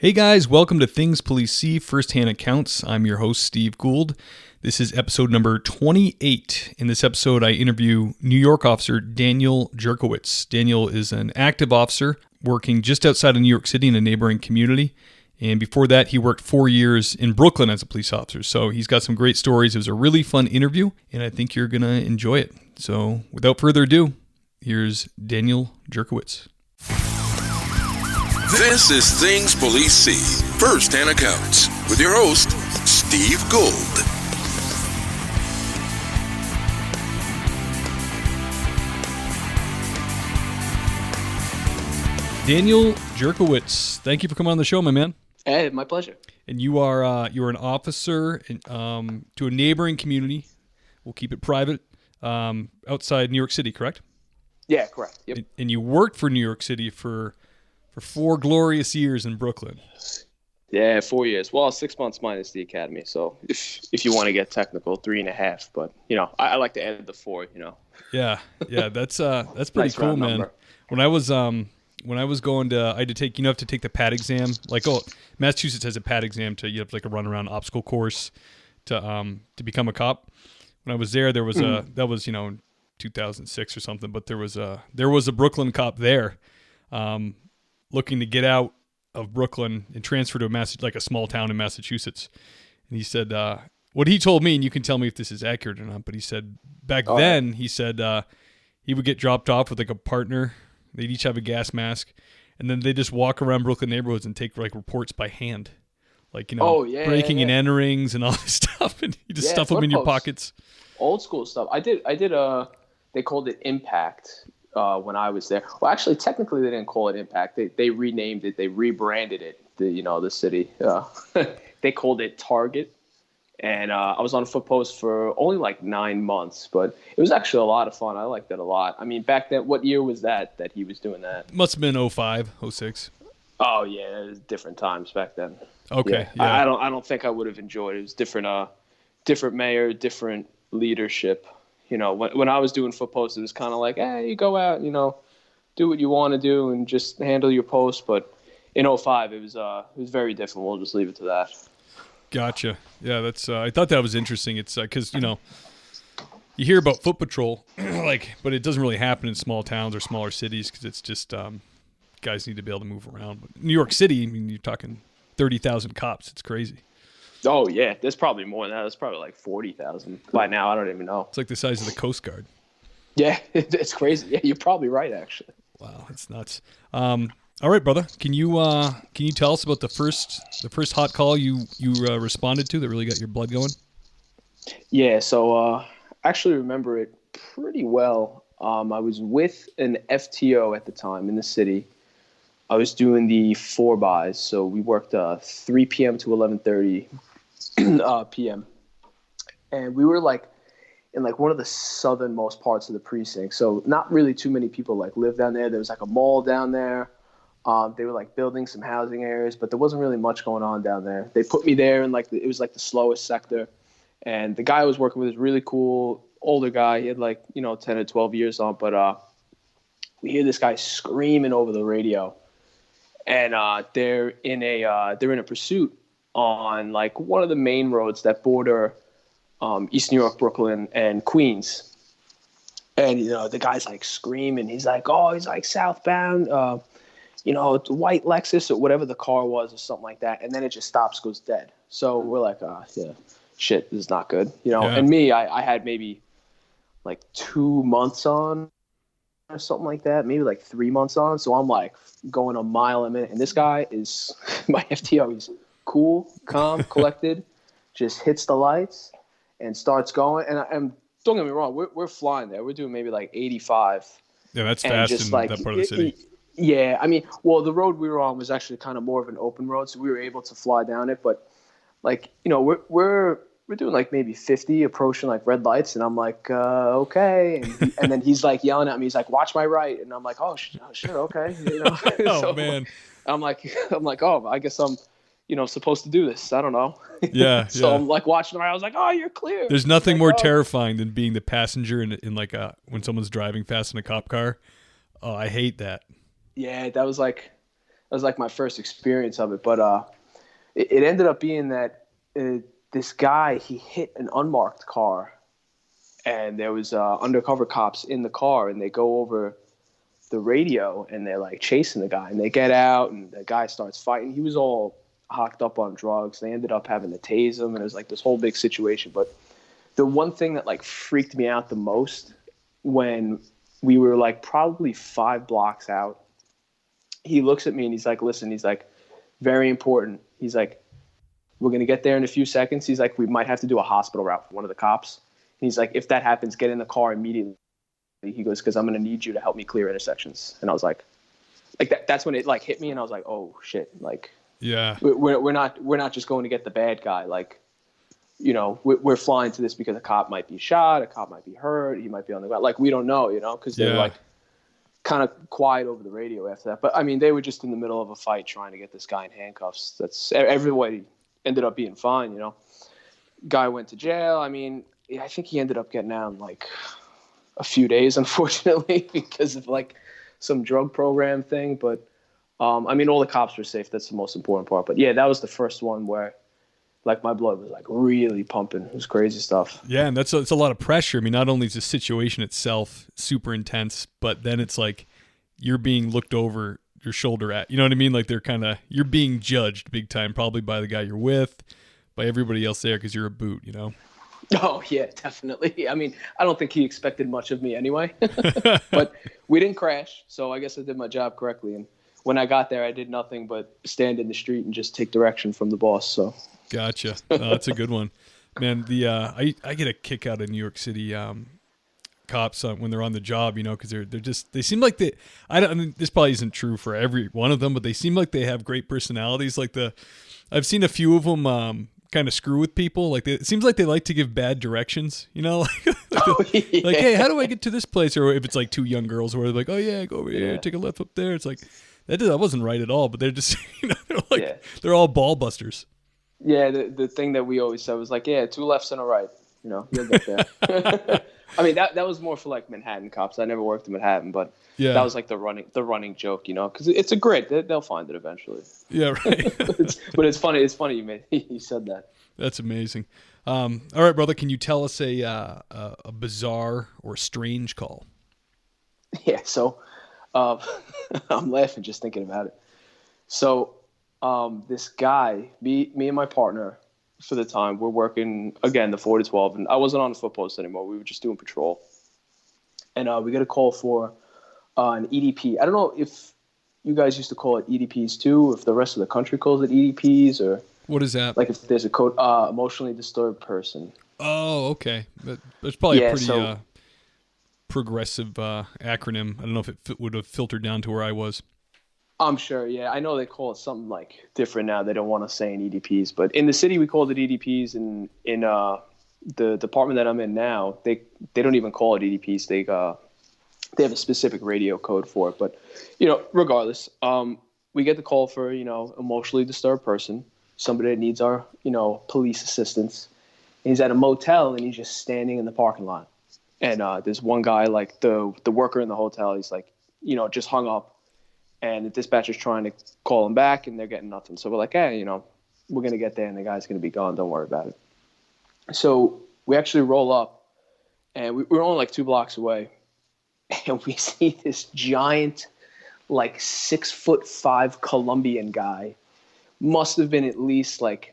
Hey guys, welcome to Thingspolicesee First-Hand Accounts. I'm your host, Steve Gould. This is episode number 28. In this episode, I interview New York officer Daniel Jurkowitsch. Daniel is an active officer working just outside of New York City in a neighboring community. And before that, he worked 4 years in Brooklyn as a police officer. So he's got some great stories. It was a really fun interview, and I think you're going to enjoy it. So without further ado, here's Daniel Jurkowitsch. This is Thingspolicesee First-Hand Accounts with your host, Steve Gould. Daniel Jurkowitsch, thank you for coming on the show, my man. Hey, my pleasure. And you're an officer to a neighboring community. We'll keep it private, outside New York City, correct? Yeah, correct. Yep. And you worked for New York City for 4 glorious years in Brooklyn. Yeah, 4 years. Well, 6 months minus the academy. So if you want to get technical, 3.5. But I like to add the 4. Yeah, that's pretty Nice cool, round man. number. When I was going to, I had to take, you have to take the PAD exam. Massachusetts has a PAD exam you have like a run around obstacle course to become a cop. When I was there was that was 2006 or something, but there was a Brooklyn cop there, looking to get out of Brooklyn and transfer to a small town in Massachusetts. And he said, what he told me, and you can tell me if this is accurate or not, but he said back then, he said he would get dropped off with like a partner. They'd each have a gas mask, and then they just walk around Brooklyn neighborhoods and take like reports by hand. Breaking and enterings and all this stuff, and you just stuff them in your pockets. Old school stuff. I did they called it Impact when I was there. Well, actually, technically they didn't call it Impact. They renamed it. They rebranded it. The city. They called it Target. And I was on a foot post for only like 9 months, but it was actually a lot of fun. I liked it a lot. I mean, back then, what year was that he was doing that? Must have been 05, 06. Oh yeah, it was different times back then. Okay, yeah. yeah. I don't think I would have enjoyed it. It was different mayor, different leadership. When I was doing foot posts, it was kind of like, hey, you go out, do what you want to do and just handle your post. But in 05, it was very different. We'll just leave it to that. Gotcha. Yeah, that's. I thought that was interesting. It's because you hear about foot patrol, but it doesn't really happen in small towns or smaller cities because it's just guys need to be able to move around. But New York City, I mean, you're talking 30,000 cops. It's crazy. Oh yeah, there's probably more than that. There's probably like 40,000 by now. I don't even know. It's like the size of the Coast Guard. Yeah, it's crazy. Yeah, you're probably right, actually. Wow, that's nuts. All right, brother. Can you tell us about the first hot call you responded to that really got your blood going? Yeah, so I actually remember it pretty well. I was with an FTO at the time in the city. I was doing the 4-bys, so we worked 3 p.m. to 11:30 p.m. And we were in one of the southernmost parts of the precinct, so not really too many people live down there. There was a mall down there. They were building some housing areas, but there wasn't really much going on down there. They put me there in it was the slowest sector, and the guy I was working with was really cool, older guy. He had 10 or 12 years on, but we hear this guy screaming over the radio, and they're in a pursuit on one of the main roads that border East New York, Brooklyn, and Queens. And the guy's screaming. He's southbound. It's a white Lexus or whatever the car was or something like that. And then it just stops, goes dead. So we're shit, this is not good. And me, I had maybe 2 months on or something like that, maybe 3 months on. So I'm going a mile a minute. And this guy is my FTO. He's cool, calm, collected, just hits the lights and starts going. And don't get me wrong, we're flying there. We're doing maybe 85. Yeah, that's fast in that part of the city. Yeah, I mean, well, the road we were on was actually kind of more of an open road, so we were able to fly down it. But, we're doing maybe 50, approaching red lights, and I'm okay. And then he's yelling at me. He's watch my right, and I'm oh shit, okay. Oh so, man. I'm oh, I guess I'm, supposed to do this. I don't know. Yeah. So yeah. I'm watching the right. I was oh, you're clear. There's nothing more terrifying than being the passenger in when someone's driving fast in a cop car. Oh, I hate that. Yeah, that was was like my first experience of it. But it ended up being that this guy, he hit an unmarked car, and there was undercover cops in the car, and they go over the radio and they're like chasing the guy, and they get out and the guy starts fighting. He was all hocked up on drugs. They ended up having to tase him, and it was like this whole big situation. But the one thing that like freaked me out the most, when we were like probably 5 blocks out, he looks at me and he's like, listen, he's like, very important. He's like, we're going to get there in a few seconds. He's like, we might have to do a hospital route for one of the cops. And he's like, if that happens, get in the car immediately. He goes, because I'm going to need you to help me clear intersections. And I was like that's when it like hit me, and I was like, oh shit, like, yeah, we're not just going to get the bad guy. Like, you know, we're flying to this because a cop might be shot, a cop might be hurt, he might be on the ground. Like, we don't know, you know, because they're like kind of quiet over the radio after that. But I mean, they were just in the middle of a fight trying to get this guy in handcuffs. That's everybody ended up being fine, you know. Guy went to jail. I mean, I think he ended up getting out in like a few days, unfortunately, because of like some drug program thing. But I mean, all the cops were safe. That's the most important part. But yeah, that was the first one where like my blood was like really pumping. It was crazy stuff. Yeah, and it's a lot of pressure. I mean, not only is the situation itself super intense, but then it's like you're being looked over your shoulder at. You know what I mean? Like you're being judged big time, probably by the guy you're with, by everybody else there, because you're a boot, you know? Oh, yeah, definitely. I mean, I don't think he expected much of me anyway. But we didn't crash, so I guess I did my job correctly. And when I got there, I did nothing but stand in the street and just take direction from the boss. So gotcha. That's a good one, man. I get a kick out of New York City cops when they're on the job, you know, because they seem like I mean, this probably isn't true for every one of them, but they seem like they have great personalities. Like I've seen a few of them kind of screw with people. Like it seems like they like to give bad directions, you know, like, like, hey, how do I get to this place? Or if it's like 2 young girls where they're like, oh yeah, go over here, take a left up there. It's like that wasn't right at all. But they're just, you know, they're like they're all ball busters. Yeah, the thing that we always said was like, 2 lefts and a right. You know, you'll get there. I mean, that was more for like Manhattan cops. I never worked in Manhattan, but that was like the running joke, you know, because it's a grid. They'll find it eventually. Yeah, right. but it's funny. It's funny you said that. That's amazing. All right, brother. Can you tell us a bizarre or strange call? Yeah. So I'm laughing just thinking about it. So this guy, me and my partner for the time, we're working again the 4 to 12, and I wasn't on the foot post anymore. We were just doing patrol, and we got a call for an EDP. I don't know if you guys used to call it EDPs too, if the rest of the country calls it EDPs, or what is that? Like if there's a code, emotionally disturbed person. Oh, okay. That's probably a pretty progressive acronym. I don't know if it would have filtered down to where I was. I'm sure, yeah. I know they call it something like different now. They don't want to say in EDPs, but in the city we called it EDPs. And in the department that I'm in now, they don't even call it EDPs. They have a specific radio code for it. But you know, regardless, we get the call for, you know, emotionally disturbed person, somebody that needs our, you know, police assistance. And he's at a motel and he's just standing in the parking lot. And there's one guy, like the worker in the hotel, he's like, you know, just hung up. And the dispatcher's trying to call him back, and they're getting nothing. So we're like, hey, you know, we're going to get there, and the guy's going to be gone. Don't worry about it. So we actually roll up, and we're only like 2 blocks away, and we see this giant, like 6'5" Colombian guy. Must have been at least like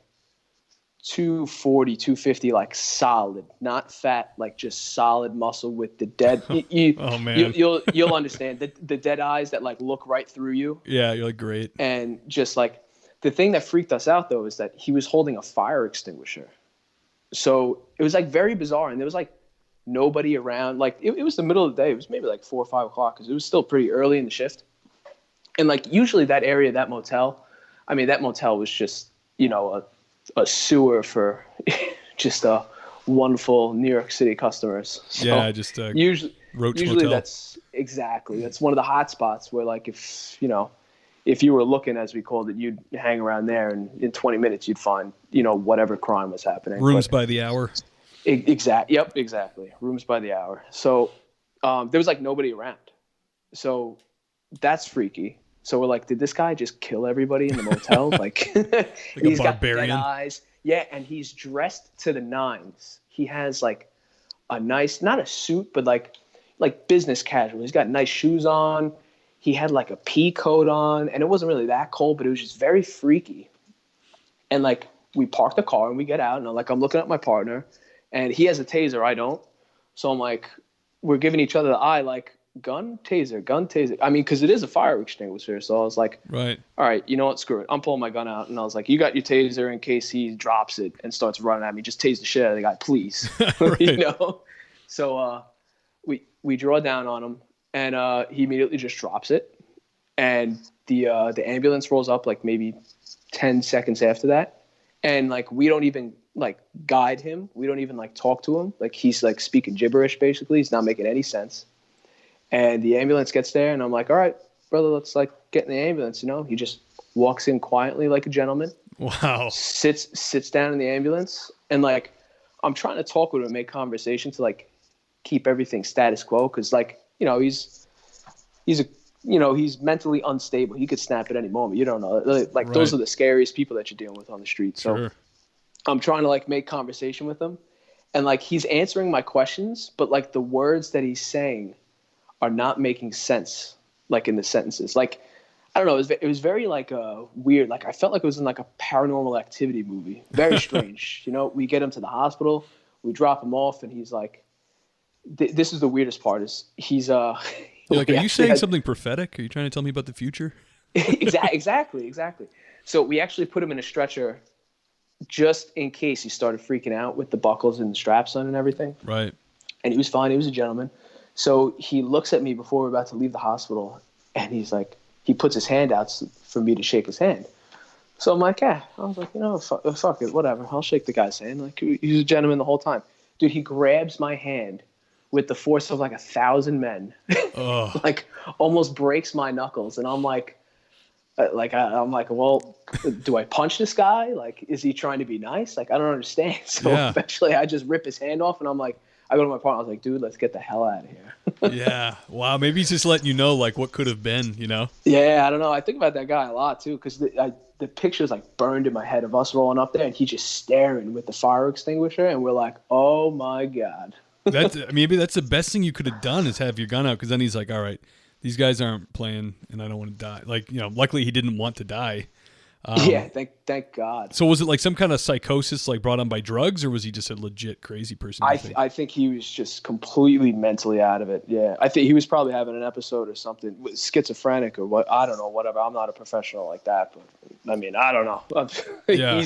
240, 250, like solid, not fat, like just solid muscle with the dead. Oh man, you'll understand the dead eyes that like look right through you. Yeah, you're like great. And just like the thing that freaked us out though is that he was holding a fire extinguisher. So it was like very bizarre, and there was like nobody around. Like it was the middle of the day. It was maybe like 4 or 5 o'clock because it was still pretty early in the shift. And like usually that area, that motel, I mean that motel was just, you know, a sewer for just wonderful New York City customers. So yeah, just usually motel. That's one of the hot spots where like if you were looking, as we called it, you'd hang around there, and in 20 minutes you'd find, you know, whatever crime was happening. Rooms by the hour. Exactly. Rooms by the hour. So there was like nobody around. So that's freaky. So we're like, did this guy just kill everybody in the motel? Like, he's got dead eyes. Yeah, and he's dressed to the nines. He has like a nice, not a suit, but like business casual. He's got nice shoes on. He had like a pea coat on, and it wasn't really that cold, but it was just very freaky. And like, we park the car and we get out, and I'm looking at my partner, and he has a taser, I don't. So I'm like, we're giving each other the eye, like, gun, taser. I mean, because it is a fire extinguisher. So I was like, right, all right, you know what, screw it. I'm pulling my gun out, and I was like, you got your taser in case he drops it and starts running at me. Just tase the shit out of the guy, please. You know. So we draw down on him, and he immediately just drops it, and the ambulance rolls up like maybe 10 seconds after that, and like we don't even like guide him. We don't even like talk to him. Like he's like speaking gibberish basically. He's not making any sense. And the ambulance gets there, and I'm like, all right, brother, let's like get in the ambulance. You know, he just walks in quietly like a gentleman. Wow. Sits down in the ambulance, and like I'm trying to talk with him, make conversation to like keep everything status quo, because like, you know, he's mentally unstable. He could snap at any moment. You don't know. Like right. Those are the scariest people that you're dealing with on the street. So sure. I'm trying to like make conversation with him, and like he's answering my questions, but like the words that he's saying are not making sense, like in the sentences. Like, I don't know, it was very like weird. Like I felt like it was in like a Paranormal Activity movie. Very strange. You know, we get him to the hospital, we drop him off, and he's like, this is the weirdest part is he's like, are you saying something prophetic? Are you trying to tell me about the future? Exactly. So we actually put him in a stretcher just in case he started freaking out with the buckles and the straps on and everything. Right. And he was fine. He was a gentleman. So he looks at me before we're about to leave the hospital, and he's like, he puts his hand out for me to shake his hand. So I'm like, yeah. I was like, you know, fuck it, whatever. I'll shake the guy's hand. Like, he's a gentleman the whole time. Dude, he grabs my hand with the force of like 1,000 men, like almost breaks my knuckles. And I'm like, I'm like, well, do I punch this guy? Like, is he trying to be nice? Like, I don't understand. So eventually I just rip his hand off, and I'm like, I go to my partner, I was like, dude, let's get the hell out of here. Yeah. Wow. Maybe he's just letting you know, like, what could have been, you know? Yeah, I don't know. I think about that guy a lot, too, because the picture's, like, burned in my head of us rolling up there, and he's just staring with the fire extinguisher, and we're like, oh, my God. Maybe that's the best thing you could have done is have your gun out, because then he's like, all right, these guys aren't playing, and I don't want to die. Like, you know, luckily he didn't want to die. Yeah, thank God. So was it like some kind of psychosis, like brought on by drugs, or was he just a legit crazy person? I think he was just completely mentally out of it. Yeah, I think he was probably having an episode or something, schizophrenic or what. I don't know, whatever. I'm not a professional like that, but I mean, I don't know. Yeah.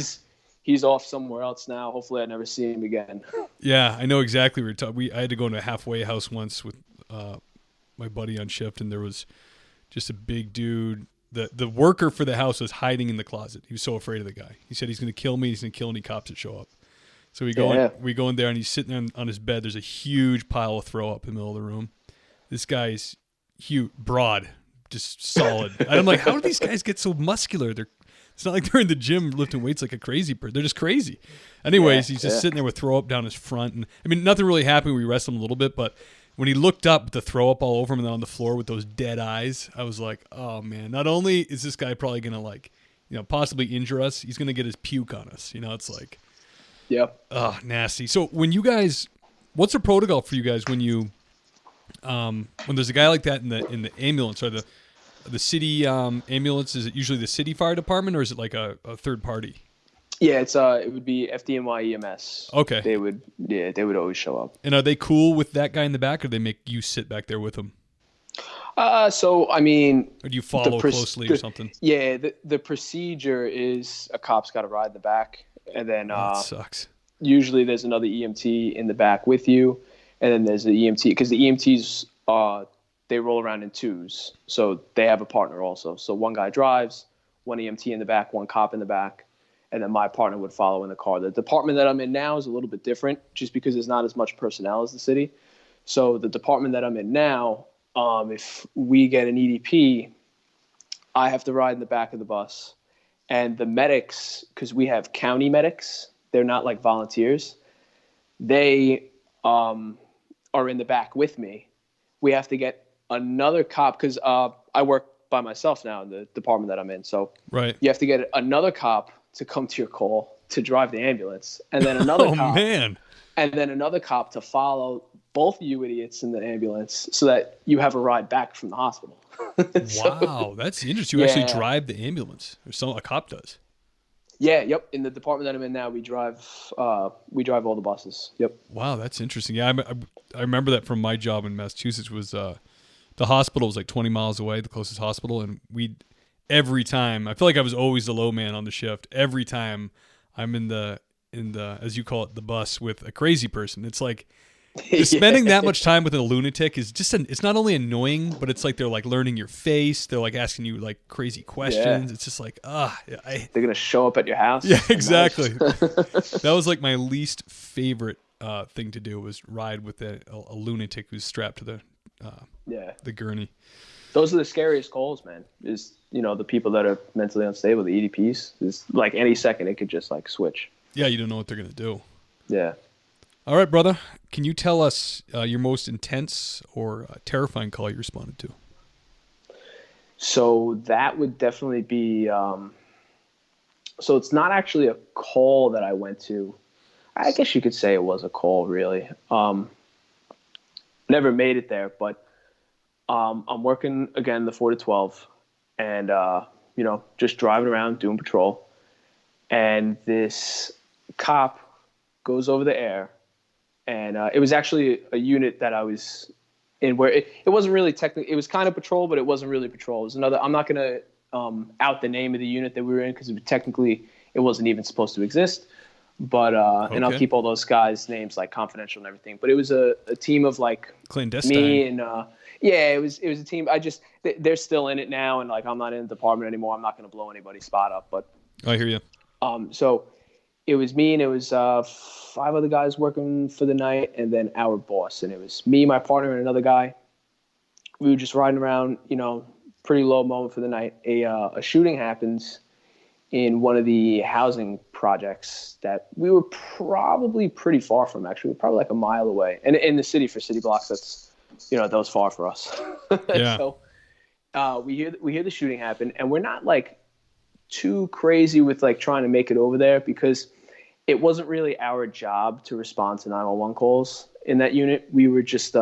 He's off somewhere else now. Hopefully, I never see him again. Yeah, I know exactly what you're talking. I had to go into a halfway house once with my buddy on shift, and there was just a big dude. The worker for the house was hiding in the closet. He was so afraid of the guy. He said he's going to kill me. He's going to kill any cops that show up. So we go in there, and he's sitting on his bed. There's a huge pile of throw up in the middle of the room. This guy's huge, broad, just solid. And I'm like, how do these guys get so muscular? It's not like they're in the gym lifting weights like a crazy person. They're just crazy. Anyways, he's just sitting there with throw up down his front. And I mean, nothing really happened. We wrestled him a little bit, but when he looked up, the throw up all over him and then on the floor with those dead eyes, I was like, oh, man, not only is this guy probably going to, like, you know, possibly injure us, he's going to get his puke on us. You know, it's like, oh, nasty. So when you guys, what's the protocol for you guys when you, when there's a guy like that in the ambulance, or the city ambulance, is it usually the city fire department, or is it like a third party? Yeah, it would be FDNY EMS. Okay. They would always show up. And are they cool with that guy in the back, or do they make you sit back there with him? So I mean, or do you follow closely or something? Yeah, the procedure is a cop's got to ride in the back, and then that sucks. Usually there's another EMT in the back with you, and then there's the EMT, because the EMTs they roll around in twos, so they have a partner also. So one guy drives, one EMT in the back, one cop in the back. And then my partner would follow in the car. The department that I'm in now is a little bit different just because there's not as much personnel as the city. So the department that I'm in now, if we get an EDP, I have to ride in the back of the bus. And the medics, because we have county medics, they're not like volunteers. They are in the back with me. We have to get another cop because I work by myself now in the department that I'm in. So Right. you have to get another cop to come to your call to drive the ambulance, and then another Oh cop, man. and then another cop to follow both you idiots in the ambulance so that you have a ride back from the hospital. Wow, that's interesting. You actually Yeah. drive the ambulance, or a cop does. Yeah, yep. In the department that I'm in now, we drive all the buses. Yep. Wow, that's interesting. Yeah, I remember that from my job in Massachusetts. Was the hospital was like 20 miles away, the closest hospital, and every time I feel like I was always the low man on the shift. Every time I'm in the as you call it, the bus with a crazy person, it's like just spending that much time with a lunatic is just it's not only annoying, but it's like they're like learning your face. They're like asking you like crazy questions. It's just like they're gonna show up at your house. Yeah, exactly. That was like my least favorite thing to do was ride with a lunatic who's strapped to the gurney. Those are the scariest calls, man. Is the people that are mentally unstable, the EDPs. Is like any second it could just like switch. Yeah, you don't know what they're gonna do. Yeah. All right, brother. Can you tell us your most intense or terrifying call you responded to? So that would definitely be. So it's not actually a call that I went to. I guess you could say it was a call, really. Never made it there, but I'm working again the 4 to 12, and just driving around doing patrol, and this cop goes over the air, and it was actually a unit that I was in where it wasn't really technically, it was kind of patrol, but it wasn't really patrol. It was another, I'm not going to out the name of the unit that we were in because technically it wasn't even supposed to exist. But and I'll keep all those guys' names like confidential and everything. But it was a team of like clandestine. Me and it was a team. They're still in it now, and like I'm not in the department anymore. I'm not going to blow anybody's spot up. But I hear you. So it was me and it was 5 other guys working for the night, and then our boss. And it was me, my partner, and another guy. We were just riding around, pretty low moment for the night. A shooting happens in one of the housing projects that we were probably pretty far from. Actually, we're probably like a mile away. And in the city, for city blocks, that's that was far for us. Yeah. So we hear the shooting happen, and we're not like too crazy with like trying to make it over there because it wasn't really our job to respond to 911 calls in that unit. We were just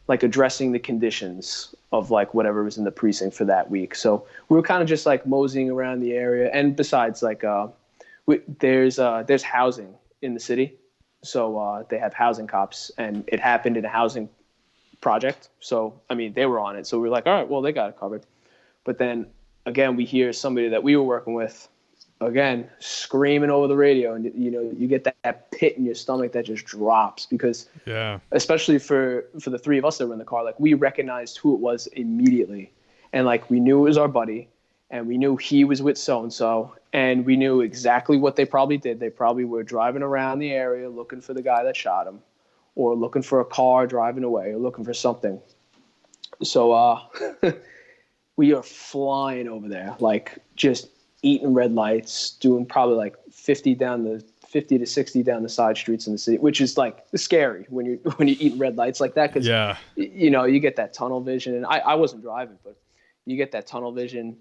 like addressing the conditions of like whatever was in the precinct for that week. So we were kind of just like moseying around the area. And besides, like there's housing in the city, so they have housing cops, and it happened in a housing project. So I mean, they were on it. So we were like, all right, well, they got it covered. But then again, we hear somebody that we were working with again screaming over the radio, and you get that pit in your stomach that just drops because especially for the 3 of us that were in the car, like we recognized who it was immediately, and like we knew it was our buddy, and we knew he was with so and so, and we knew exactly what they probably did. They probably were driving around the area looking for the guy that shot him, or looking for a car driving away, or looking for something. So we are flying over there, like just eating red lights, doing probably like 50 to 60 down the side streets in the city, which is like scary when you're eating red lights like that. Cause you get that tunnel vision, and I wasn't driving, but you get that tunnel vision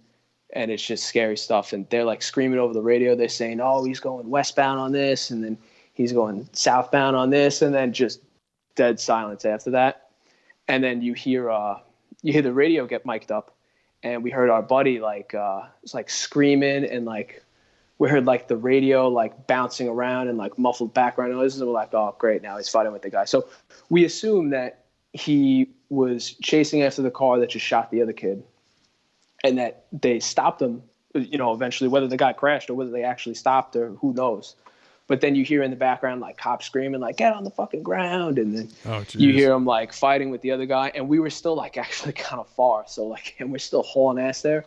and it's just scary stuff. And they're like screaming over the radio. They're saying, oh, he's going westbound on this, and then he's going southbound on this, and then just dead silence after that. And then you hear the radio get mic'd up. And we heard our buddy it's like screaming, and like we heard like the radio like bouncing around and like muffled background noises. And we're like, oh great, now he's fighting with the guy. So we assumed that he was chasing after the car that just shot the other kid, and that they stopped him. Eventually, whether the guy crashed or whether they actually stopped, or who knows. But then you hear in the background like cops screaming like, get on the fucking ground, and then you hear him like fighting with the other guy, and we were still like actually kind of far, so like, and we're still hauling ass there.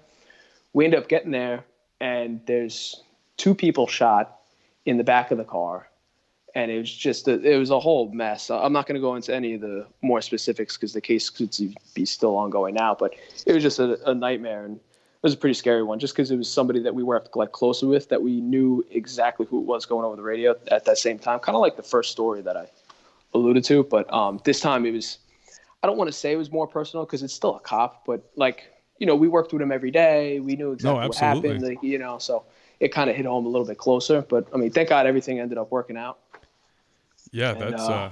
We end up getting there, and there's 2 people shot in the back of the car, and it was just it was a whole mess. I'm not going to go into any of the more specifics because the case could be still ongoing now, but it was just a nightmare. And it was a pretty scary one, just because it was somebody that we worked like closely with, that we knew exactly who it was going over the radio at that same time. Kind of like the first story that I alluded to, but this time it was, I don't want to say it was more personal because it's still a cop, but like we worked with him every day. We knew exactly what absolutely. happened, like, so it kind of hit home a little bit closer. But I mean, thank God everything ended up working out. Yeah, And,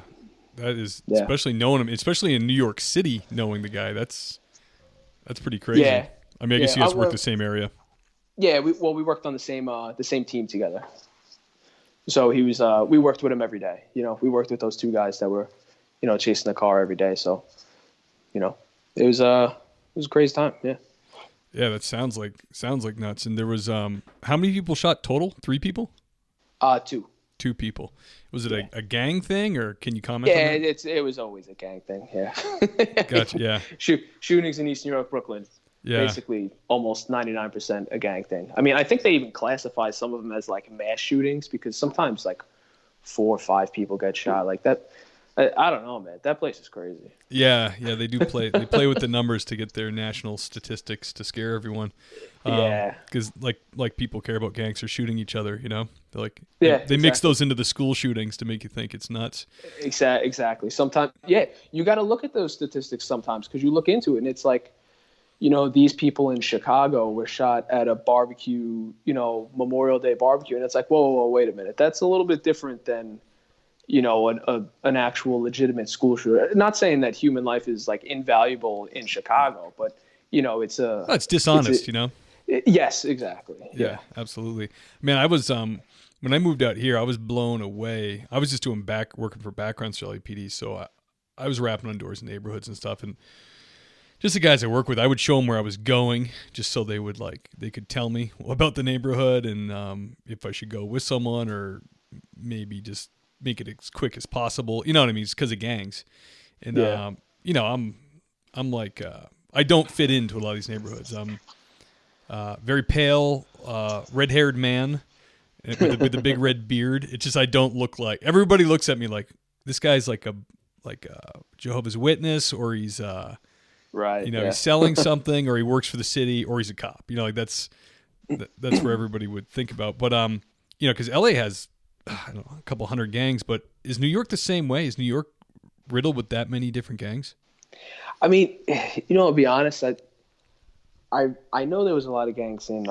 that is, yeah. especially knowing him, especially in New York City, knowing the guy. That's pretty crazy. Yeah. I mean, I guess you guys work the same area. Yeah, we worked on the same team together. So he was we worked with him every day. We worked with those two guys that were, chasing the car every day. So, it was a crazy time. Yeah. Yeah, that sounds like nuts. And there was how many people shot total? 3 people? 2. 2 people. Was it a gang thing, or can you comment on that? Yeah, it was always a gang thing. Yeah. Gotcha. Yeah. Shootings in East New York, Brooklyn. Yeah. Basically, almost 99% a gang thing. I mean, I think they even classify some of them as like mass shootings because sometimes like 4 or 5 people get shot like that. I don't know, man. That place is crazy. Yeah, they do play. They play with the numbers to get their national statistics to scare everyone. Yeah, because like people care about gangsters shooting each other. They're like, they mix those into the school shootings to make you think it's nuts. Exactly. Sometimes, you got to look at those statistics sometimes because you look into it and it's like, these people in Chicago were shot at a barbecue, Memorial Day barbecue, and it's like, whoa, wait a minute, that's a little bit different than. An actual legitimate school shooter. Not saying that human life is like invaluable in Chicago, but it's dishonest. Yes, exactly. Yeah, absolutely. Man, I was when I moved out here, I was blown away. I was just doing working for background for LAPD, so I was rapping on doors in neighborhoods and stuff, and just the guys I work with, I would show them where I was going, just so they could tell me about the neighborhood and if I should go with someone or maybe just make it as quick as possible. You know what I mean? It's because of gangs. And, I'm like, I don't fit into a lot of these neighborhoods. I'm very pale, red-haired man with a big red beard. It's just I don't look like. Everybody looks at me like this guy's like a Jehovah's Witness, or he's right. He's selling something, or he works for the city, or he's a cop. That's where everybody would think about. But because LA has I don't know, a couple hundred gangs, but is New York the same way? Is New York riddled with that many different gangs? I mean, to be honest, I know there was a lot of gangs in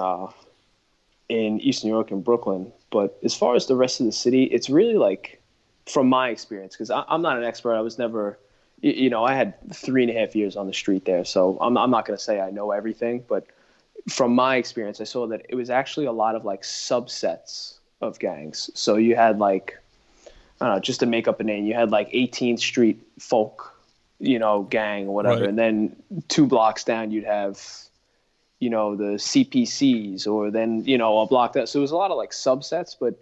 East New York and Brooklyn, but as far as the rest of the city, it's really like, from my experience, because I'm not an expert. I was never, I had 3.5 years on the street there, so I'm not going to say I know everything, but from my experience, I saw that it was actually a lot of like subsets of gangs. So you had like, I don't know, just to make up a name, you had like 18th Street Folk, gang or whatever. Right. And then 2 blocks down, you'd have, the CPCs, or then, a block that. So it was a lot of like subsets, but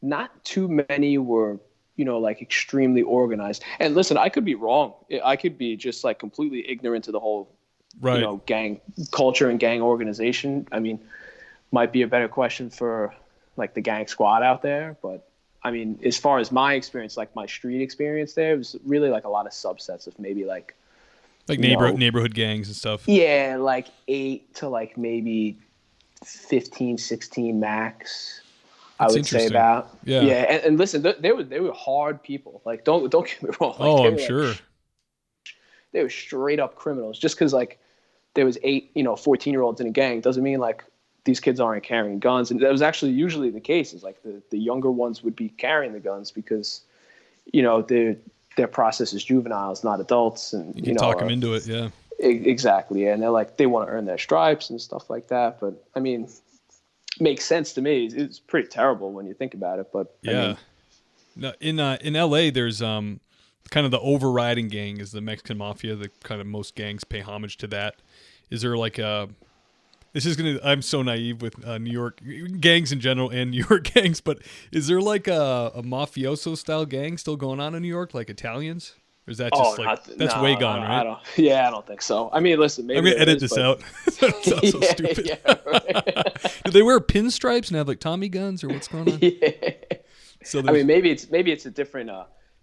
not too many were, like extremely organized. And listen, I could be wrong. I could be just like completely ignorant to the whole, right. Gang culture and gang organization. I mean, might be a better question for like the gang squad out there, but I mean, as far as my experience, like my street experience there, it was really like a lot of subsets of maybe like neighborhood gangs and stuff. Yeah, like 8 to like maybe 15, 16 max. That's I would say about. Yeah. And listen, they were hard people. Like don't get me wrong. Like, I'm sure. They were straight up criminals. Just because like there was 8, 14-year-olds in a gang doesn't mean like these kids aren't carrying guns. And that was actually usually the case. Is like the younger ones would be carrying the guns because, their process is juveniles, not adults. And you can talk them into it. Yeah, exactly. Yeah. And they're like, they want to earn their stripes and stuff like that. But I mean, makes sense to me. It's pretty terrible when you think about it. But yeah. I mean, in LA, there's kind of the overriding gang is the Mexican mafia. The kind of most gangs pay homage to that. Is there like I'm so naive with New York gangs in general and New York gangs, but is there like a mafioso style gang still going on in New York, like Italians? Or is that just that's way gone, right? I don't think so. I mean, listen, maybe I'm going to edit this out. That sounds so stupid. Yeah, right. Do they wear pinstripes and have like Tommy guns, or what's going on? Yeah. So I mean, maybe it's a different,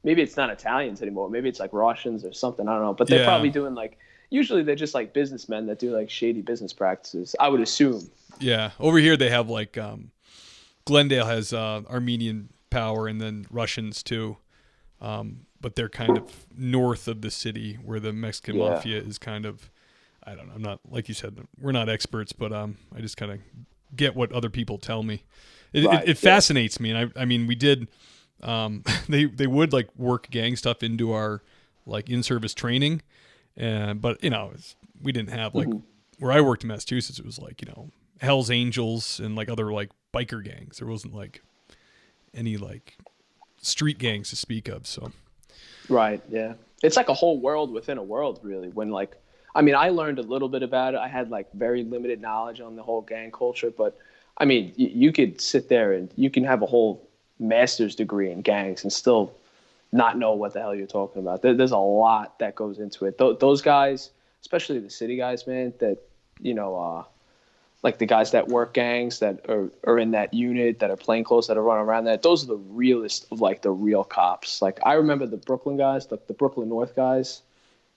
maybe it's not Italians anymore. Maybe it's like Russians or something. I don't know, but they're probably doing like, usually they're just like businessmen that do like shady business practices, I would assume. Yeah. Over here they have like Glendale has Armenian power and then Russians too. But they're kind of north of the city where the Mexican mafia is kind of, I don't know. I'm not, like you said, we're not experts, but I just kind of get what other people tell me. It fascinates me. And I mean, we did, they would like work gang stuff into our like in-service training. But you know, we didn't have like where I worked in Massachusetts, it was like, you know, Hell's Angels and like other like biker gangs. There wasn't like any like street gangs to speak of. So. Right. Yeah. It's like a whole world within a world, really. When like, I mean, I learned a little bit about it. I had like very limited knowledge on the whole gang culture, but I mean, you could sit there and you can have a whole master's degree in gangs and still not know what the hell you're talking about. There's a lot that goes into it. Those guys, especially the city guys, man, that, you know, like the guys that work gangs that are in that unit, that are plainclothes, that are running around that, those are the realest of like the real cops. Like I remember the Brooklyn guys, like the Brooklyn North guys,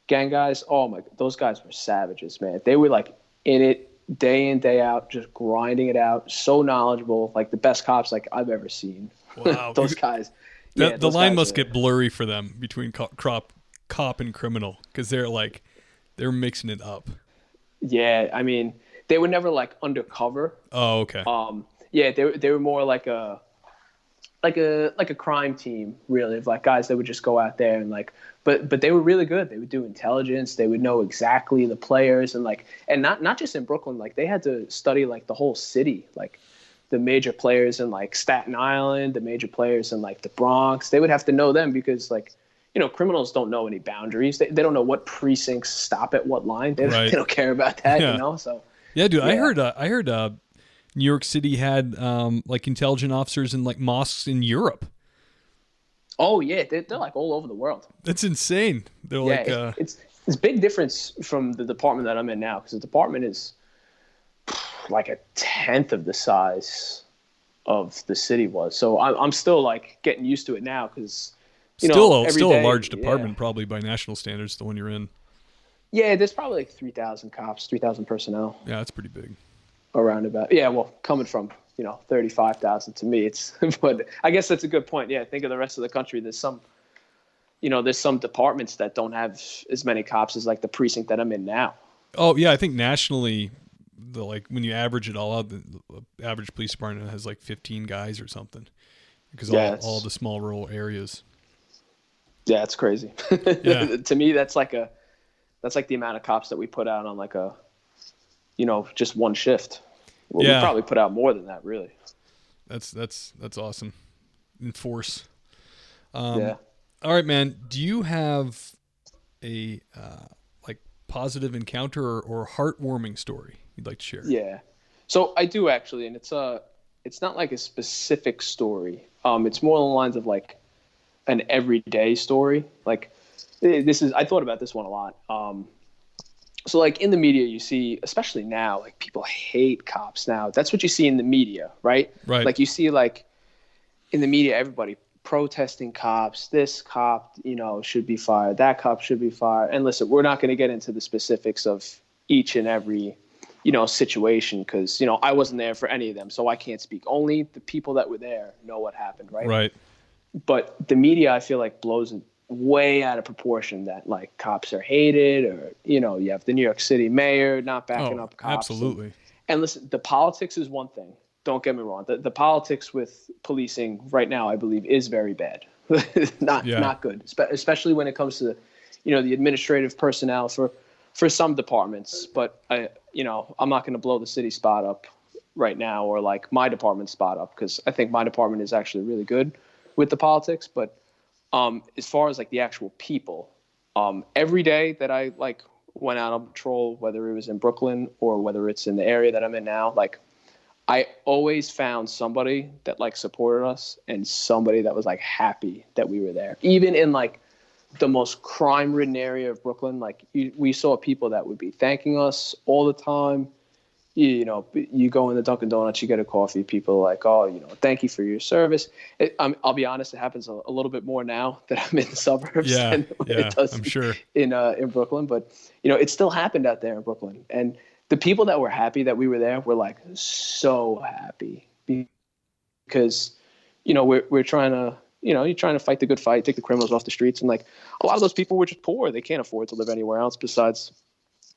gang guys. Oh my, those guys were savages, man. They were like in it day in, day out, just grinding it out. So knowledgeable, like the best cops like I've ever seen. Wow. Those guys. The line must get blurry for them between cop and criminal, because they're mixing it up. Yeah, I mean, they were never like undercover. Oh, okay. Yeah, they were more like a crime team, really, of like guys that would just go out there and like, but they were really good. They would do intelligence. They would know exactly the players and like, and not just in Brooklyn. Like they had to study like the whole city, like the major players in like Staten Island, the major players in like the Bronx. They would have to know them because like, you know, criminals don't know any boundaries. They don't know what precincts stop at what line. They don't care about that, you know? So yeah, dude, yeah. I heard New York City had like intelligent officers in like mosques in Europe. Oh yeah, they're like all over the world. That's insane. They're like it's a big difference from the department that I'm in now, because the department is like a tenth of the size of the city was. So I'm still like getting used to it now, because still a large department, probably by national standards, the one you're in. Yeah, there's probably like 3,000 cops, 3,000 personnel. Yeah, that's pretty big. Around about. Yeah, well, coming from 35,000 to me, it's. But I guess that's a good point. Yeah, think of the rest of the country. There's some departments that don't have as many cops as like the precinct that I'm in now. Oh yeah, I think nationally, when you average it all out, the average police department has like 15 guys or something, because all the small rural areas. Yeah, it's crazy. Yeah. To me, that's like the amount of cops that we put out on like a, just one shift. Well, we probably put out more than that, really. That's awesome. Enforce. Yeah. All right, man. Do you have a positive encounter or heartwarming story you'd like to share? Yeah. So I do actually, and it's not like a specific story. It's more along the lines of like an everyday story. Like I thought about this one a lot. So like in the media, you see, especially now, like people hate cops now. That's what you see in the media, right? Right. Like you see like in the media, everybody protesting cops. This cop, should be fired. That cop should be fired. And listen, we're not going to get into the specifics of each and every, situation, because, I wasn't there for any of them. So I can't speak. Only the people that were there know what happened, right? Right. But the media, I feel like, blows it way out of proportion, that like cops are hated, or you have the New York City mayor not backing up cops. Absolutely. And listen, the politics is one thing. Don't get me wrong. The politics with policing right now, I believe, is very bad. Not good, especially when it comes to the administrative personnel for some departments. But I'm not going to blow the city spot up right now, or like my department spot up, because I think my department is actually really good with the politics. But as far as like the actual people, every day that I like went out on patrol, whether it was in Brooklyn or whether it's in the area that I'm in now, like I always found somebody that like supported us and somebody that was like happy that we were there. Even in like the most crime-ridden area of Brooklyn, like we saw people that would be thanking us all the time. You go in the Dunkin' Donuts, you get a coffee, people are like, oh, thank you for your service. I'll be honest, it happens a little bit more now that I'm in the suburbs than it does I'm sure. in Brooklyn. But, it still happened out there in Brooklyn. And the people that were happy that we were there were like so happy, because, we're trying to, you're trying to fight the good fight, take the criminals off the streets. And like a lot of those people were just poor. They can't afford to live anywhere else besides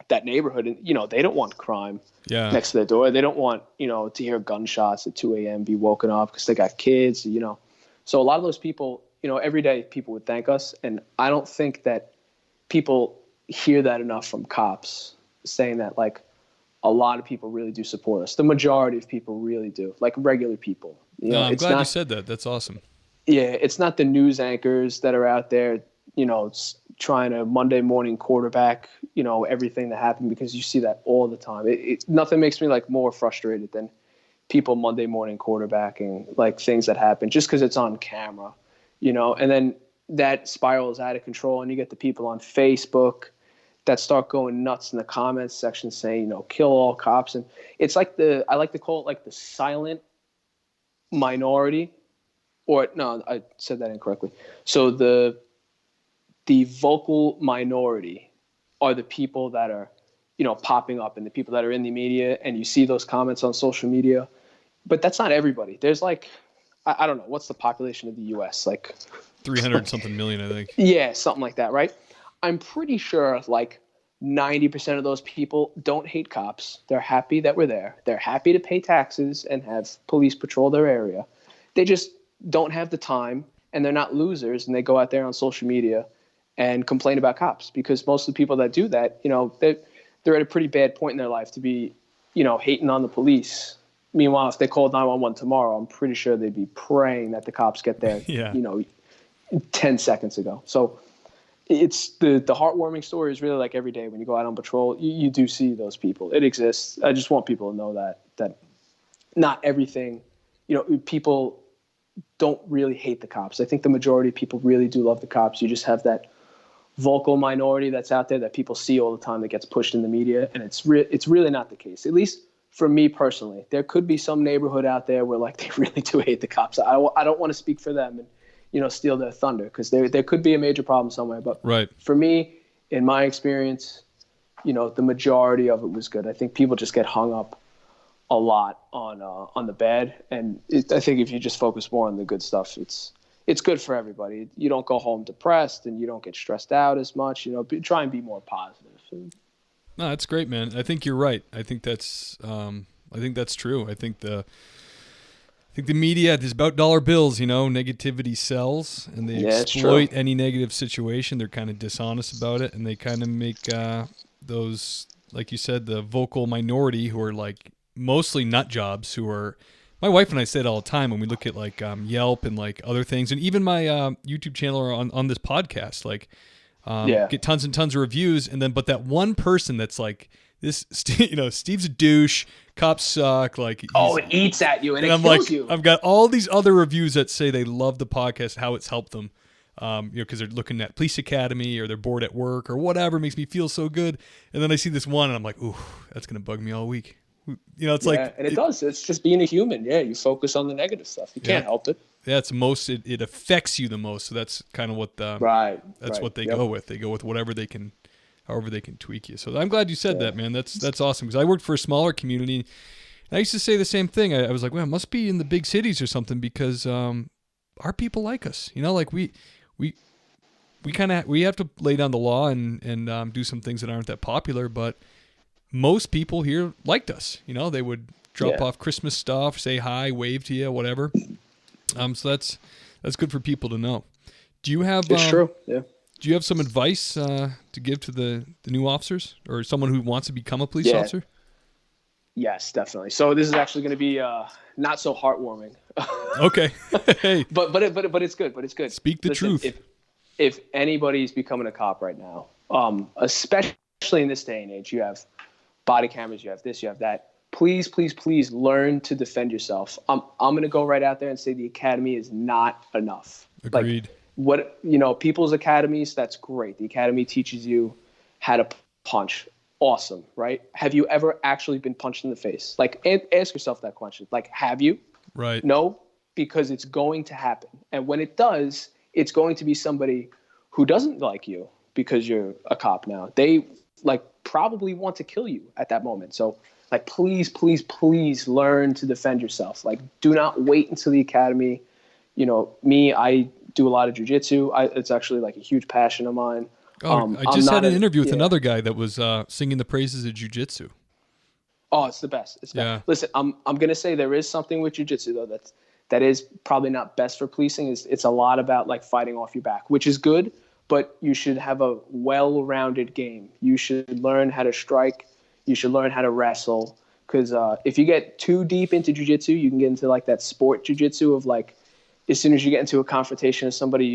that neighborhood, and they don't want crime next to their door. They don't want to hear gunshots at 2 a.m. be woken up because they got kids. So a lot of those people, every day people would thank us, and I don't think that people hear that enough from cops saying that, like, a lot of people really do support us. The majority of people really do, like regular people. I'm glad you said that. That's awesome. Yeah, it's not the news anchors that are out there, trying to Monday morning quarterback, everything that happened, because you see that all the time. Nothing makes me like more frustrated than people Monday morning quarterbacking like things that happen just because it's on camera, and then that spirals out of control, and you get the people on Facebook that start going nuts in the comments section saying, kill all cops. And it's like I like to call it like the silent minority, or no, I said that incorrectly. So the vocal minority are the people that are, popping up, and the people that are in the media, and you see those comments on social media, but that's not everybody. There's like, I don't know, what's the population of the US? Like 300 something million, I think. Yeah, something like that, right? I'm pretty sure like 90% of those people don't hate cops. They're happy that we're there. They're happy to pay taxes and have police patrol their area. They just don't have the time, and they're not losers, and they go out there on social media and complain about cops, because most of the people that do that, they're at a pretty bad point in their life to be, hating on the police. Meanwhile, if they called 911 tomorrow, I'm pretty sure they'd be praying that the cops get there, 10 seconds ago. So it's the heartwarming story is really like every day when you go out on patrol, you do see those people. It exists. I just want people to know that not everything, people don't really hate the cops. I think the majority of people really do love the cops. You just have that vocal minority that's out there that people see all the time that gets pushed in the media, and it's really not the case. At least for me personally, there could be some neighborhood out there where like they really do hate the cops. I don't want to speak for them and steal their thunder, because there could be a major problem somewhere. But for me, in my experience, the majority of it was good. I think people just get hung up a lot on the bad, and I think if you just focus more on the good stuff, it's good for everybody. You don't go home depressed, and you don't get stressed out as much. Try and be more positive. No, that's great, man. I think you're right. I think that's true. I think the media is about dollar bills. Negativity sells, and they exploit any negative situation. They're kind of dishonest about it, and they kind of make those, like you said, the vocal minority who are like mostly nut jobs, who are. My wife and I say it all the time when we look at like Yelp and like other things, and even my YouTube channel or on this podcast, like get tons and tons of reviews, and then but that one person that's like this, Steve's a douche, cops suck, like it eats at you and it I'm kills like, you. I've got all these other reviews that say they love the podcast, how it's helped them, because they're looking at police academy or they're bored at work or whatever, makes me feel so good, and then I see this one and I'm like, ooh, that's gonna bug me all week. It's like, and it does. It's just being a human. Yeah, you focus on the negative stuff. You can't help it. Yeah, it affects you the most. So that's kind of what what they go with. They go with however they can tweak you. So I'm glad you said that, man. That's awesome, because I worked for a smaller community. And I used to say the same thing. I was like, well, it must be in the big cities or something, because our people like us. Like we have to lay down the law and do some things that aren't that popular, but most people here liked us. They would drop off Christmas stuff, say hi, wave to you, whatever. So that's good for people to know. Do you have? It's true. Yeah. Do you have some advice to give to the new officers or someone who wants to become a police officer? Yes, definitely. So this is actually going to be not so heartwarming. Okay. Hey. But it's good. But it's good. Speak the truth. If anybody's becoming a cop right now, especially in this day and age, you have body cameras, you have this, you have that. Please, please, please learn to defend yourself. I'm going to go right out there and say the academy is not enough. Agreed. Like, people's academies, that's great. The academy teaches you how to punch. Awesome, right? Have you ever actually been punched in the face? Like, ask yourself that question. Like, have you? Right. No, because it's going to happen. And when it does, it's going to be somebody who doesn't like you because you're a cop now. They probably want to kill you at that moment. So please, please, please learn to defend yourself. Do not wait until the academy. I do a lot of jiu-jitsu. It's actually a huge passion of mine. Oh, I just had an interview with another guy that was singing the praises of jiu-jitsu. Oh, it's the best. It's best. Listen, I'm gonna say there is something with jiu-jitsu though that is probably not best for policing. It's a lot about like fighting off your back, which is good, but you should have a well-rounded game. You should learn how to strike. You should learn how to wrestle. Because if you get too deep into jiu-jitsu, you can get into like that sport jiu-jitsu of like, as soon as you get into a confrontation with somebody,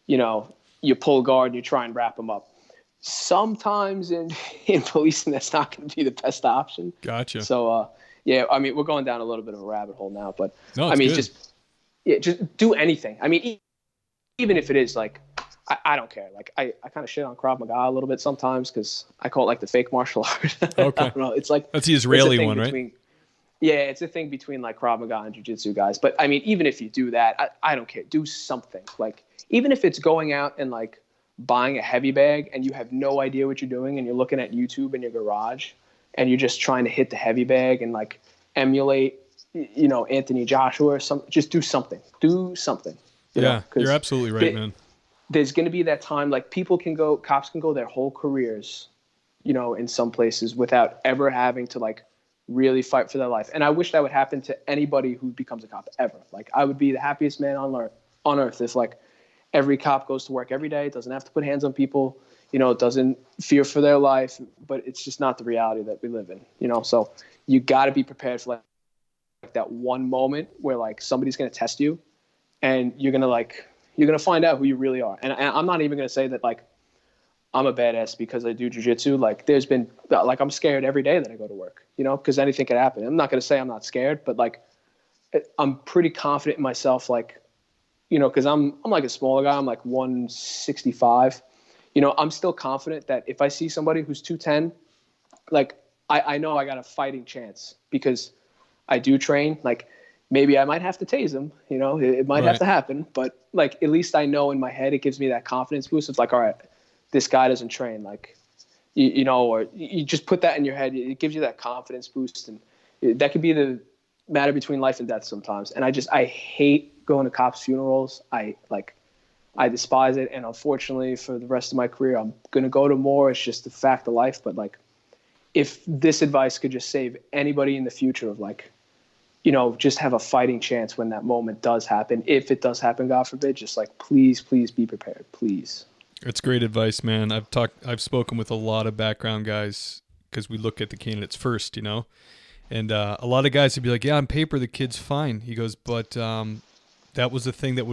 you pull guard and you try and wrap them up. Sometimes in policing, that's not going to be the best option. Gotcha. So, I mean, we're going down a little bit of a rabbit hole now, but no, I mean, good. just do anything. I mean, even if it is like, I don't care. Like I kind of shit on Krav Maga a little bit sometimes because I call it like the fake martial art. Okay. I don't know. It's like that's the Israeli one, right? Yeah, it's a thing between like Krav Maga and Jiu-Jitsu guys. But I mean, even if you do that, I don't care. Do something. Like even if it's going out and like buying a heavy bag and you have no idea what you're doing and you're looking at YouTube in your garage and you're just trying to hit the heavy bag and like emulate, Anthony Joshua or something. Just do something. Do something. Yeah, you're absolutely right, man. There's going to be that time, like cops can go their whole careers, in some places without ever having to like really fight for their life. And I wish that would happen to anybody who becomes a cop ever. Like I would be the happiest man on earth if like every cop goes to work every day, doesn't have to put hands on people, doesn't fear for their life, but it's just not the reality that we live in, so you got to be prepared for like that one moment where like somebody's going to test you and you're going to find out who you really are. And I'm not even going to say that like I'm a badass because I do jiu-jitsu. Like there's been like I'm scared every day that I go to work, because anything could happen. I'm not going to say I'm not scared, but like I'm pretty confident in myself. Like, because I'm like a smaller guy. I'm like 165. I'm still confident that if I see somebody who's 210, like I know I got a fighting chance because I do train. Like maybe I might have to tase him, it might have to happen, but like, at least I know in my head, it gives me that confidence boost. It's like, all right, this guy doesn't train. Like, or you just put that in your head. It gives you that confidence boost. And that could be the matter between life and death sometimes. And I hate going to cops' funerals. I despise it. And unfortunately for the rest of my career, I'm going to go to more. It's just the fact of life. But like, if this advice could just save anybody in the future of like, just have a fighting chance when that moment does happen. If it does happen, God forbid, just like, please be prepared. Please. It's great advice, man. I've spoken with a lot of background guys because we look at the candidates first, and a lot of guys would be like, yeah, on paper, the kid's fine. He goes, but that was the thing that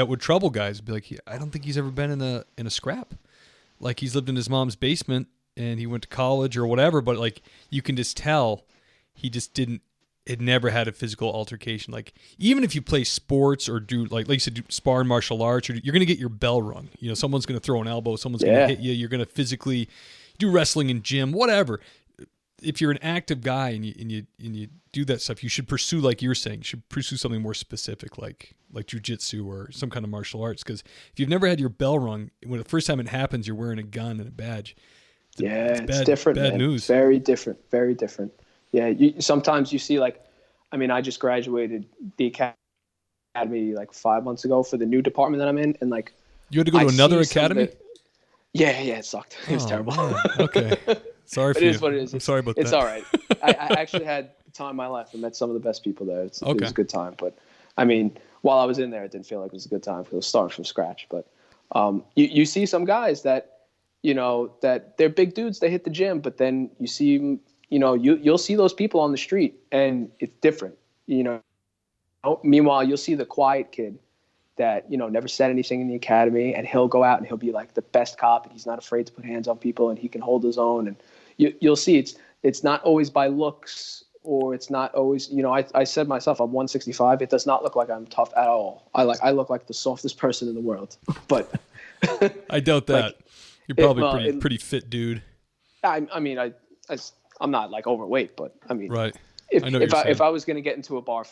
would trouble guys. Be like, I don't think he's ever been in a scrap. Like he's lived in his mom's basement and he went to college or whatever, but like you can just tell he just had never had a physical altercation. Like even if you play sports or do like you said, do spar and martial arts, or you're going to get your bell rung. Someone's going to throw an elbow, someone's going to hit you. You're going to physically do wrestling in gym, whatever. If you're an active guy and you do that stuff, you should pursue, like you're saying, you should pursue something more specific, like jiu-jitsu or some kind of martial arts. Because if you've never had your bell rung, when the first time it happens, you're wearing a gun and a badge. It's different. Bad man. news. Very different. Very different. Yeah. Sometimes you see like, I just graduated the academy like 5 months ago for the new department that I'm in, and like you had to go to another academy. Yeah, it sucked. It was terrible. Okay, sorry for you. It is what it is. I'm sorry about that. It's all right. I actually had the time of my life. I met some of the best people there. It was a good time. But I mean, while I was in there, it didn't feel like it was a good time because it was starting from scratch. But you see some guys that that they're big dudes. They hit the gym, but then you see. You'll see those people on the street and it's different, Meanwhile, you'll see the quiet kid that, never said anything in the academy, and he'll go out and he'll be like the best cop and he's not afraid to put hands on people and he can hold his own. And you'll see it's not always by looks, or it's not always, I said myself, I'm 165. It does not look like I'm tough at all. I look like the softest person in the world, but I doubt that. You're probably pretty fit dude. I'm not like overweight, but I mean, right. If I was going to get into a bar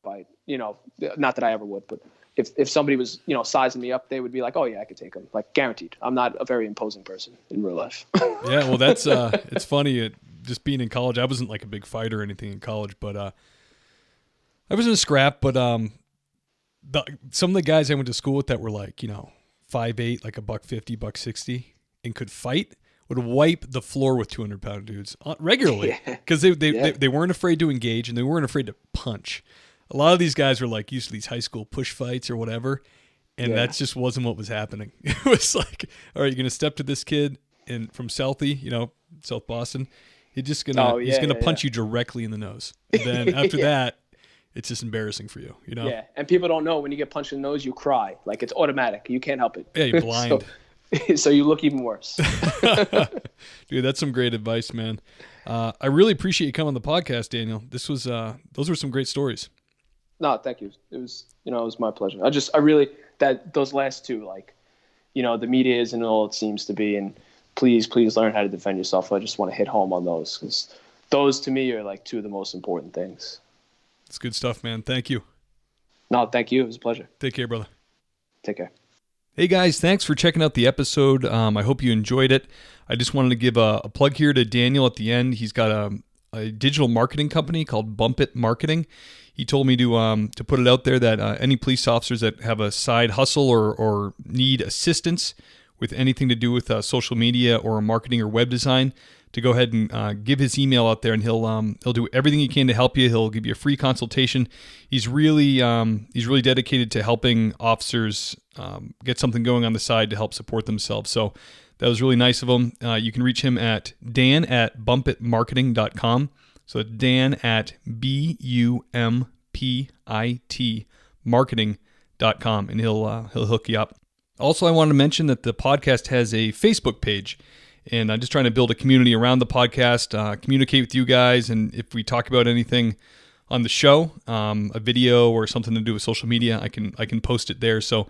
fight, not that I ever would, but if somebody was, sizing me up, they would be like, oh yeah, I could take them, like guaranteed. I'm not a very imposing person in real life. Yeah. Well, that's, it's funny. Just being in college, I wasn't like a big fighter or anything in college, but, I was in a scrap, but, some of the guys I went to school with that were like, 5'8", like a $150, $160, and could fight, would wipe the floor with 200-pound dudes regularly because they weren't afraid to engage and they weren't afraid to punch. A lot of these guys were like used to these high school push fights or whatever, and that just wasn't what was happening. It was like, all right, you're gonna step to this kid from Southie, South Boston. He's gonna punch you directly in the nose. And then after that, it's just embarrassing for you, Yeah, and people don't know when you get punched in the nose, you cry. Like it's automatic. You can't help it. Yeah, you're blind. So you look even worse. Dude, that's some great advice, man. I really appreciate you coming on the podcast, Daniel. Those were some great stories. No, thank you. It was my pleasure. Those last two, like, the media isn't all it seems to be, and please learn how to defend yourself. I just want to hit home on those because those to me are like two of the most important things. It's good stuff, man. Thank you. No, thank you. It was a pleasure. Take care, brother. Take care. Hey guys, thanks for checking out the episode. I hope you enjoyed it. I just wanted to give a plug here to Daniel at the end. He's got a digital marketing company called Bumpit Marketing. He told me to put it out there that any police officers that have a side hustle or need assistance with anything to do with social media or marketing or web design, to go ahead and give his email out there, and he'll do everything he can to help you. He'll give you a free consultation. He's really dedicated to helping officers get something going on the side to help support themselves. So that was really nice of him. You can reach him at dan@bumpitmarketing.com. So dan@BUMPIT marketing.com, and he'll hook you up. Also, I wanted to mention that the podcast has a Facebook page. And I'm just trying to build a community around the podcast, communicate with you guys, and if we talk about anything on the show, a video or something to do with social media, I can post it there. So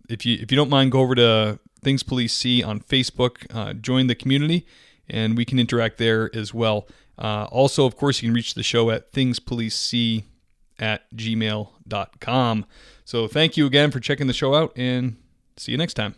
if you don't mind, go over to Thingspolicesee on Facebook, join the community, and we can interact there as well. Also, of course, you can reach the show at thingspolicesee@gmail.com. So thank you again for checking the show out, and see you next time.